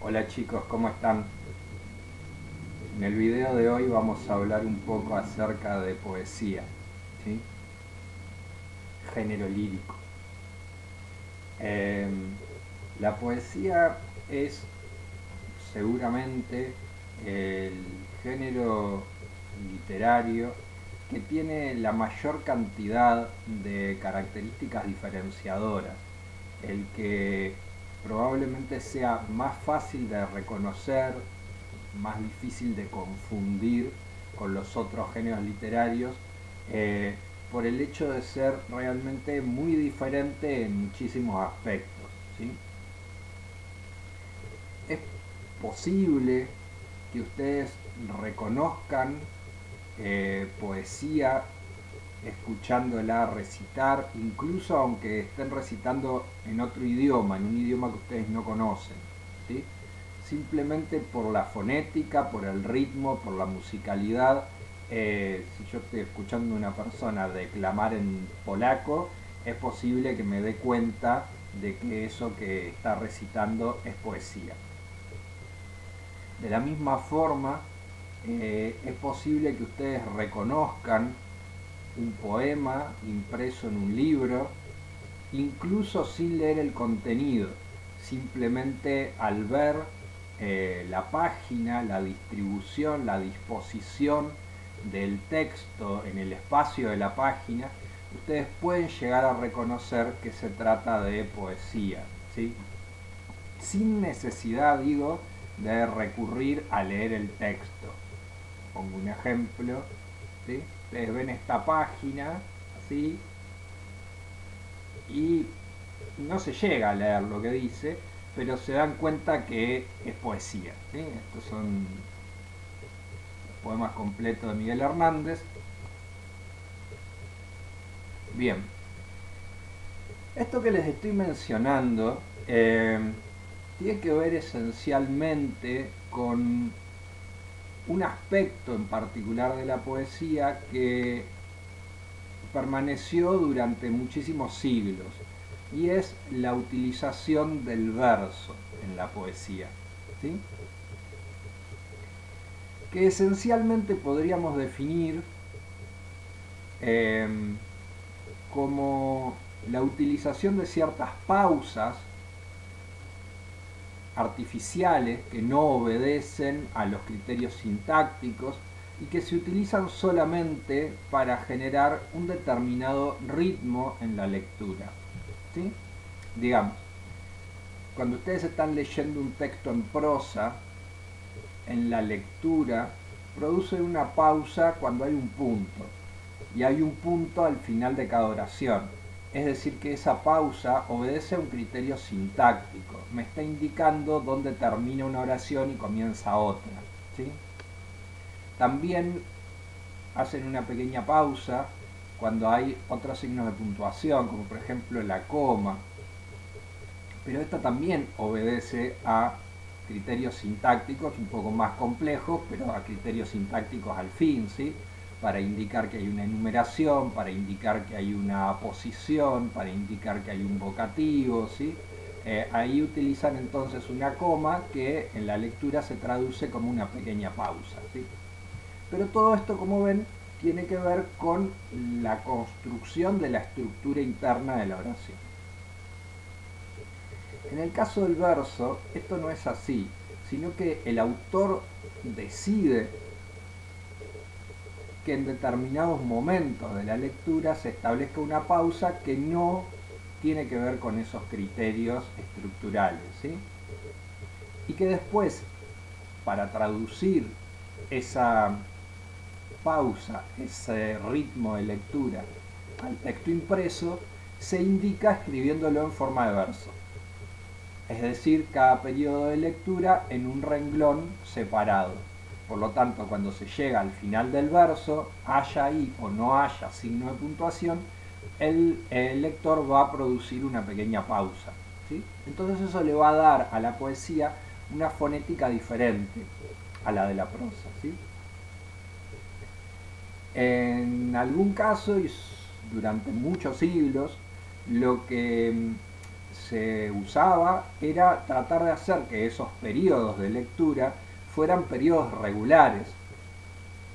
Hola chicos, ¿cómo están? En el video de hoy vamos a hablar un poco acerca de poesía, ¿sí? Género lírico. Eh, la poesía es seguramente el género literario que tiene la mayor cantidad de características diferenciadoras, el que probablemente sea más fácil de reconocer, más difícil de confundir con los otros géneros literarios, eh, por el hecho de ser realmente muy diferente en muchísimos aspectos, ¿sí? Es posible que ustedes reconozcan poesía escuchándola recitar, incluso aunque estén recitando en otro idioma, en un idioma que ustedes no conocen, ¿sí? Simplemente por la fonética, por el ritmo, por la musicalidad. Si yo estoy escuchando a una persona declamar en polaco, es posible que me dé cuenta de que eso que está recitando es poesía. De la misma forma, es posible que ustedes reconozcan un poema impreso en un libro, incluso sin leer el contenido, simplemente al ver la página, la distribución, la disposición del texto en el espacio de la página, ustedes pueden llegar a reconocer que se trata de poesía, ¿sí? Sin necesidad, digo, de recurrir a leer el texto. Pongo un ejemplo, ¿sí? Ustedes ven esta página, ¿sí? Y no se llega a leer lo que dice, pero se dan cuenta que es poesía, ¿sí? Estos son poemas completos de Miguel Hernández. Bien, esto que les estoy mencionando tiene que ver esencialmente con un aspecto en particular de la poesía que permaneció durante muchísimos siglos, y es la utilización del verso en la poesía, ¿sí? Que esencialmente podríamos definir eh, como la utilización de ciertas pausas artificiales que no obedecen a los criterios sintácticos y que se utilizan solamente para generar un determinado ritmo en la lectura, ¿sí? Digamos, cuando ustedes están leyendo un texto en prosa, en la lectura producen una pausa cuando hay un punto, y hay un punto al final de cada oración. Es decir, que esa pausa obedece a un criterio sintáctico. Me está indicando dónde termina una oración y comienza otra, ¿sí? También hacen una pequeña pausa cuando hay otros signos de puntuación, como por ejemplo la coma. Pero esta también obedece a criterios sintácticos un poco más complejos, pero a criterios sintácticos al fin, ¿sí? Para indicar que hay una enumeración, para indicar que hay una posición, para indicar que hay un vocativo, ¿sí? Ahí utilizan entonces una coma que en la lectura se traduce como una pequeña pausa, ¿sí? Pero todo esto, como ven, tiene que ver con la construcción de la estructura interna de la oración. En el caso del verso, esto no es así, sino que el autor decide que en determinados momentos de la lectura se establezca una pausa que no tiene que ver con esos criterios estructurales, ¿sí? Y que después, para traducir esa pausa, ese ritmo de lectura al texto impreso, se indica escribiéndolo en forma de verso. Es decir, cada periodo de lectura en un renglón separado. Por lo tanto, cuando se llega al final del verso, haya ahí o no haya signo de puntuación, el lector va a producir una pequeña pausa, ¿sí? Entonces eso le va a dar a la poesía una fonética diferente a la de la prosa, ¿sí? En algún caso, y durante muchos siglos, lo que se usaba era tratar de hacer que esos periodos de lectura fueran periodos regulares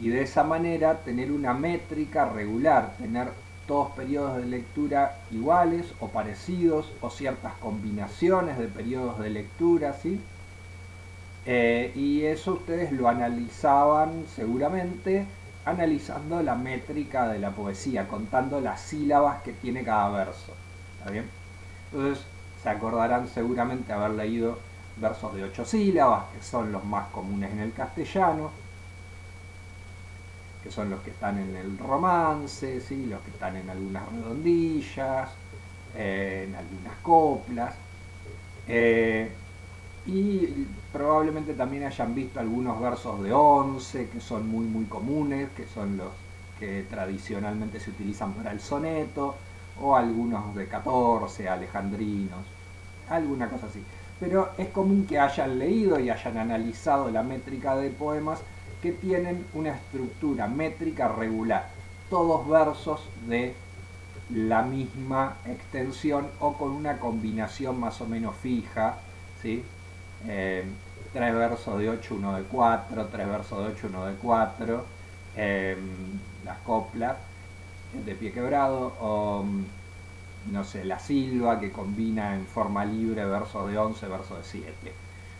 y de esa manera tener una métrica regular, tener todos periodos de lectura iguales o parecidos o ciertas combinaciones de periodos de lectura, ¿sí? Y eso ustedes lo analizaban seguramente analizando la métrica de la poesía, contando las sílabas que tiene cada verso. ¿Está bien? Entonces se acordarán seguramente haber leído versos de 8 sílabas, que son los más comunes en el castellano, que son los que están en el romance, ¿sí? Los que están en algunas redondillas, en algunas coplas. Y probablemente también hayan visto algunos versos de 11 que son muy comunes, que son los que tradicionalmente se utilizan para el soneto, o algunos de 14, alejandrinos, alguna cosa así. Pero es común que hayan leído y hayan analizado la métrica de poemas que tienen una estructura métrica regular, todos versos de la misma extensión o con una combinación más o menos fija, ¿sí? 3 versos de 8, 1 de 4, 3 versos de 8, 1 de 4, las coplas de pie quebrado, o no sé, la silva que combina en forma libre versos de 11, versos de 7.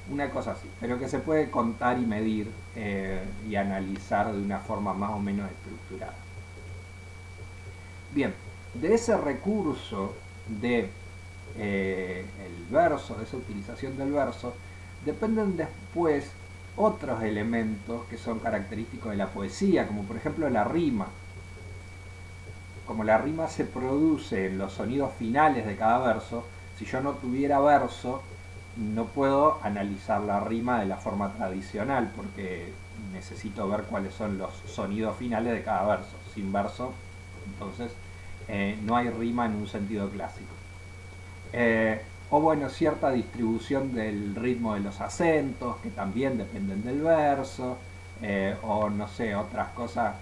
Una cosa así, pero que se puede contar y medir y analizar de una forma más o menos estructurada. Bien, de ese recurso de el verso, de esa utilización del verso, dependen después otros elementos que son característicos de la poesía, como por ejemplo la rima. Como la rima se produce en los sonidos finales de cada verso, si yo no tuviera verso, no puedo analizar la rima de la forma tradicional, porque necesito ver cuáles son los sonidos finales de cada verso. Sin verso, entonces, no hay rima en un sentido clásico. O bueno, cierta distribución del ritmo de los acentos, que también dependen del verso, o no sé, otras cosas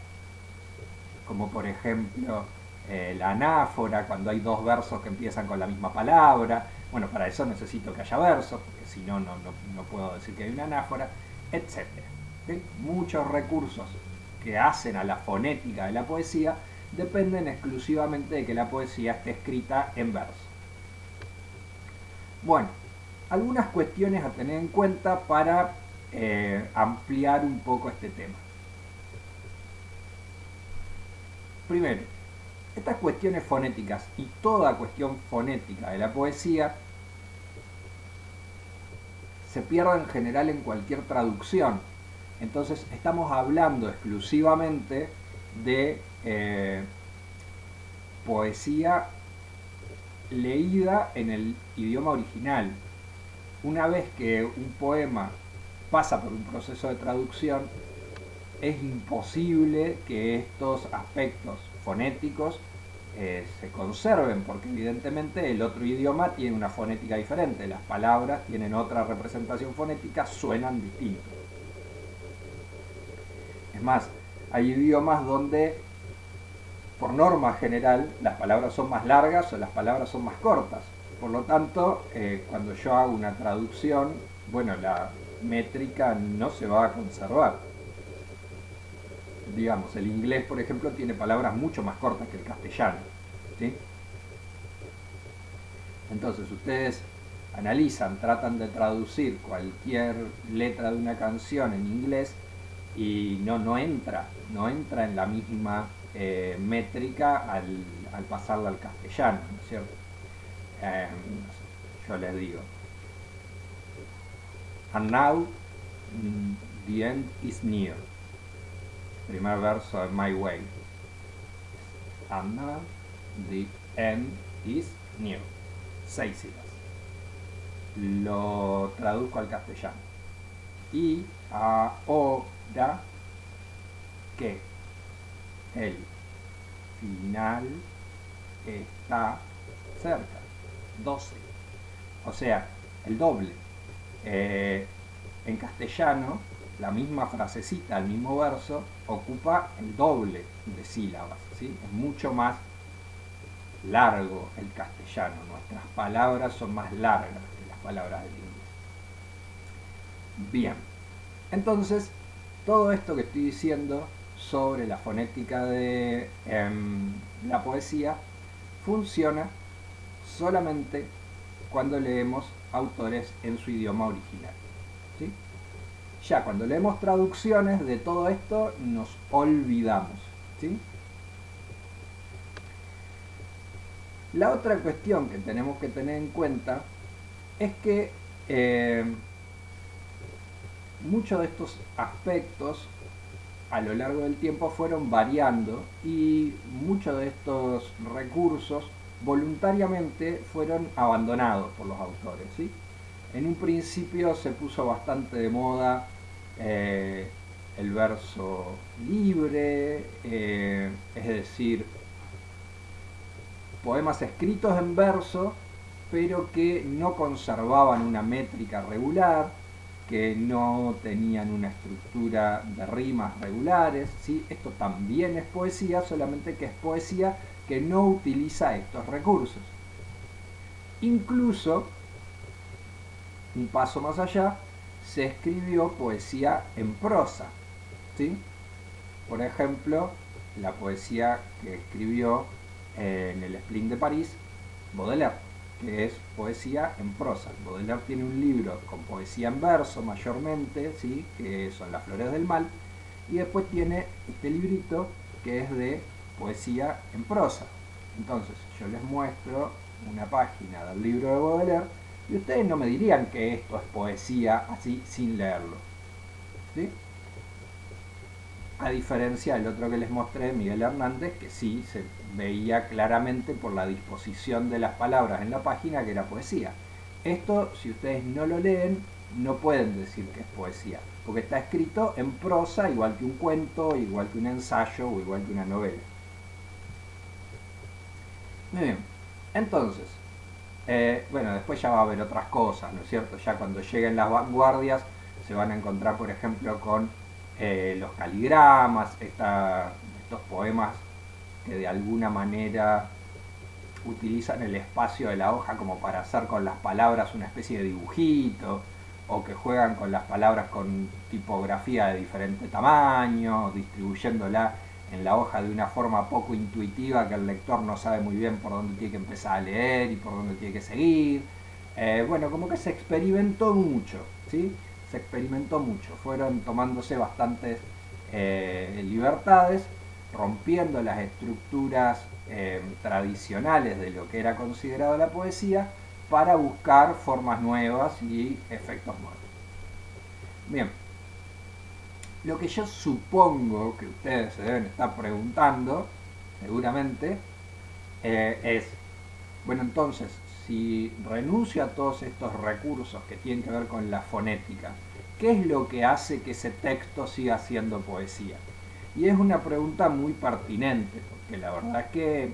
como por ejemplo la anáfora, cuando hay dos versos que empiezan con la misma palabra. Bueno, para eso necesito que haya versos, porque si no, no puedo decir que hay una anáfora, etc. ¿Sí? Muchos recursos que hacen a la fonética de la poesía dependen exclusivamente de que la poesía esté escrita en verso. Bueno, algunas cuestiones a tener en cuenta para ampliar un poco este tema. Primero, estas cuestiones fonéticas y toda cuestión fonética de la poesía se pierde en general en cualquier traducción. Entonces estamos hablando exclusivamente de poesía leída en el idioma original. Una vez que un poema pasa por un proceso de traducción, es imposible que estos aspectos fonéticos se conserven, porque evidentemente el otro idioma tiene una fonética diferente, las palabras tienen otra representación fonética, suenan distintos. Es más, hay idiomas donde por norma general las palabras son más largas o las palabras son más cortas. Por lo tanto, cuando yo hago una traducción, bueno, la métrica no se va a conservar. Digamos, el inglés, por ejemplo, tiene palabras mucho más cortas que el castellano, ¿sí? Entonces, ustedes analizan, tratan de traducir cualquier letra de una canción en inglés y no entra en la misma métrica al pasarla al castellano, ¿no es cierto? Yo les digo, and now the end is near. Primer verso de My Way. And now the end is near. 6 sílabas. Lo traduzco al castellano. Y ahora que el final está cerca. 12. O sea, el doble. En castellano, la misma frasecita, el mismo verso, ocupa el doble de sílabas, ¿sí? Es mucho más largo el castellano, nuestras palabras son más largas que las palabras del inglés. Bien, entonces todo esto que estoy diciendo sobre la fonética de la poesía funciona solamente cuando leemos autores en su idioma original, ¿sí? Ya cuando leemos traducciones de todo esto nos olvidamos, ¿sí? La otra cuestión que tenemos que tener en cuenta es que muchos de estos aspectos a lo largo del tiempo fueron variando y muchos de estos recursos voluntariamente fueron abandonados por los autores, ¿sí? En un principio se puso bastante de moda el verso libre, es decir, poemas escritos en verso, pero que no conservaban una métrica regular, que no tenían una estructura de rimas regulares, ¿sí? Esto también es poesía, solamente que es poesía que no utiliza estos recursos. Incluso, un paso más allá, se escribió poesía en prosa, ¿sí? Por ejemplo, la poesía que escribió en el Spleen de París Baudelaire, que es poesía en prosa. Baudelaire tiene un libro con poesía en verso mayormente, ¿sí? Que son Las Flores del Mal, y después tiene este librito que es de poesía en prosa. Entonces yo les muestro una página del libro de Baudelaire y ustedes no me dirían que esto es poesía así sin leerlo, ¿sí? A diferencia del otro que les mostré, Miguel Hernández, que sí se veía claramente por la disposición de las palabras en la página que era poesía. Esto, si ustedes no lo leen, no pueden decir que es poesía, porque está escrito en prosa, igual que un cuento, igual que un ensayo o igual que una novela. Muy bien, entonces, bueno, después ya va a haber otras cosas, ¿no es cierto? Ya cuando lleguen las vanguardias se van a encontrar, por ejemplo, con los caligramas, estos poemas que de alguna manera utilizan el espacio de la hoja como para hacer con las palabras una especie de dibujito, o que juegan con las palabras con tipografía de diferente tamaño, distribuyéndola en la hoja de una forma poco intuitiva que el lector no sabe muy bien por dónde tiene que empezar a leer y por dónde tiene que seguir. Bueno, como que se experimentó mucho, ¿sí? Se experimentó mucho, fueron tomándose bastantes libertades, rompiendo las estructuras tradicionales de lo que era considerado la poesía para buscar formas nuevas y efectos nuevos. Bien, lo que yo supongo que ustedes se deben estar preguntando, seguramente, es, bueno, entonces, si renuncio a todos estos recursos que tienen que ver con la fonética, ¿qué es lo que hace que ese texto siga siendo poesía? Y es una pregunta muy pertinente, porque la verdad es que,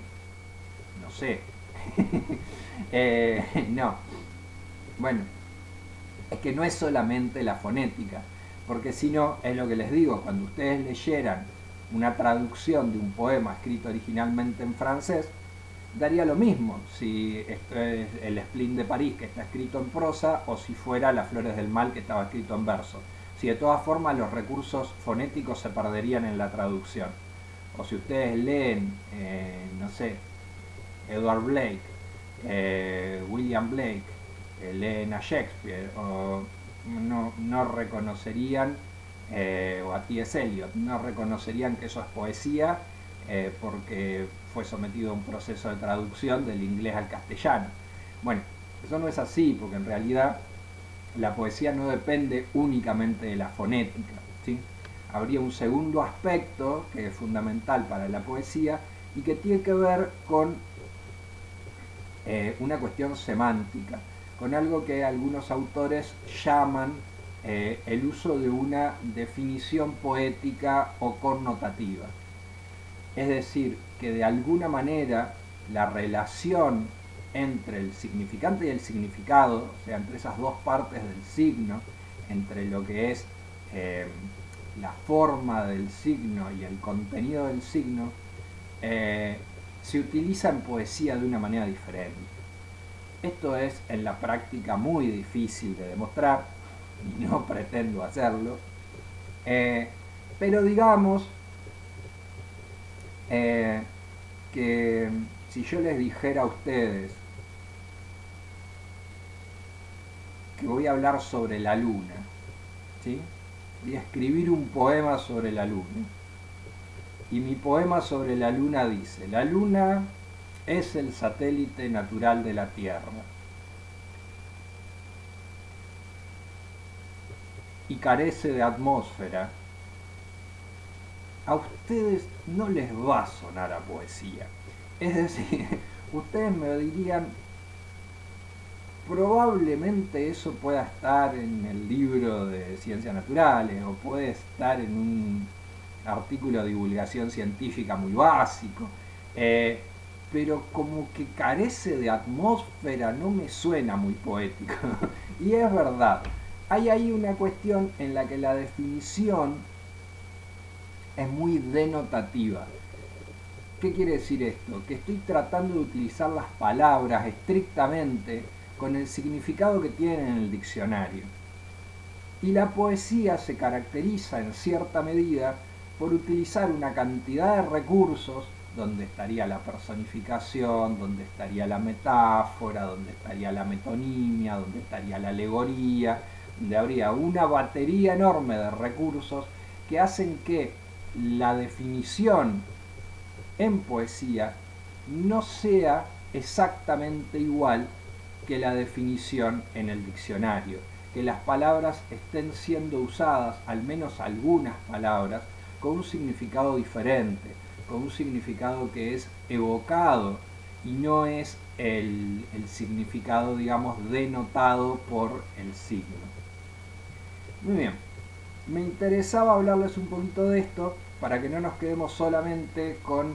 no sé, no, bueno, es que no es solamente la fonética, porque si no, es lo que les digo, cuando ustedes leyeran una traducción de un poema escrito originalmente en francés, daría lo mismo si esto es el Spleen de París que está escrito en prosa o si fuera Las Flores del Mal que estaba escrito en verso. Si de todas formas los recursos fonéticos se perderían en la traducción. O si ustedes leen, no sé, Edward Blake, William Blake, leen a Shakespeare, o no reconocerían, o a T.S. Eliot, no reconocerían que eso es poesía porque fue sometido a un proceso de traducción del inglés al castellano. Bueno, eso no es así, porque en realidad la poesía no depende únicamente de la fonética, ¿sí? Habría un segundo aspecto que es fundamental para la poesía y que tiene que ver con una cuestión semántica, con algo que algunos autores llaman el uso de una definición poética o connotativa. Es decir, que de alguna manera la relación entre el significante y el significado, o sea, entre esas dos partes del signo, entre lo que es la forma del signo y el contenido del signo, se utiliza en poesía de una manera diferente. Esto es en la práctica muy difícil de demostrar, y no pretendo hacerlo, pero digamos que si yo les dijera a ustedes que voy a hablar sobre la luna, ¿sí? Voy a escribir un poema sobre la luna, y mi poema sobre la luna dice: la luna es el satélite natural de la Tierra y carece de atmósfera. A ustedes no les va a sonar a poesía. Es decir, ustedes me dirían, probablemente eso pueda estar en el libro de ciencias naturales o puede estar en un artículo de divulgación científica muy básico, pero como que carece de atmósfera no me suena muy poético. Y es verdad, hay ahí una cuestión en la que la definición es muy denotativa. ¿Qué quiere decir esto? Que estoy tratando de utilizar las palabras estrictamente con el significado que tienen en el diccionario. Y la poesía se caracteriza en cierta medida por utilizar una cantidad de recursos, donde estaría la personificación, donde estaría la metáfora, donde estaría la metonimia, donde estaría la alegoría, donde habría una batería enorme de recursos que hacen que la definición en poesía no sea exactamente igual que la definición en el diccionario, que las palabras estén siendo usadas, al menos algunas palabras, con un significado diferente, con un significado que es evocado y no es el significado, digamos, denotado por el signo. Muy bien, me interesaba hablarles un poquito de esto para que no nos quedemos solamente con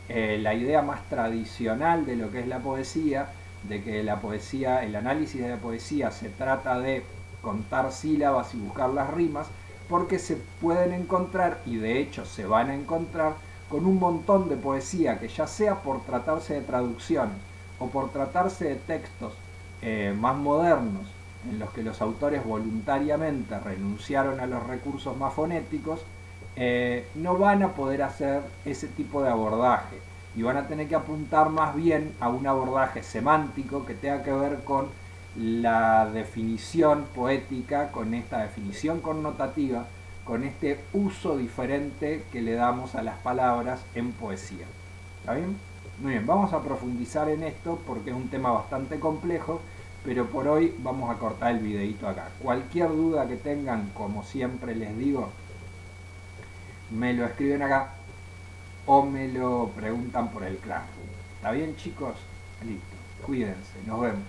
la idea más tradicional de lo que es la poesía, de que la poesía, el análisis de la poesía se trata de contar sílabas y buscar las rimas, porque se pueden encontrar, y de hecho se van a encontrar, con un montón de poesía que, ya sea por tratarse de traducciones o por tratarse de textos más modernos, en los que los autores voluntariamente renunciaron a los recursos más fonéticos, no van a poder hacer ese tipo de abordaje y van a tener que apuntar más bien a un abordaje semántico que tenga que ver con la definición poética, con esta definición connotativa, con este uso diferente que le damos a las palabras en poesía. ¿Está bien? Muy bien, vamos a profundizar en esto porque es un tema bastante complejo, pero por hoy vamos a cortar el videito acá. Cualquier duda que tengan, como siempre les digo, me lo escriben acá o me lo preguntan por el Classroom. ¿Está bien, chicos? Listo. Cuídense. Nos vemos.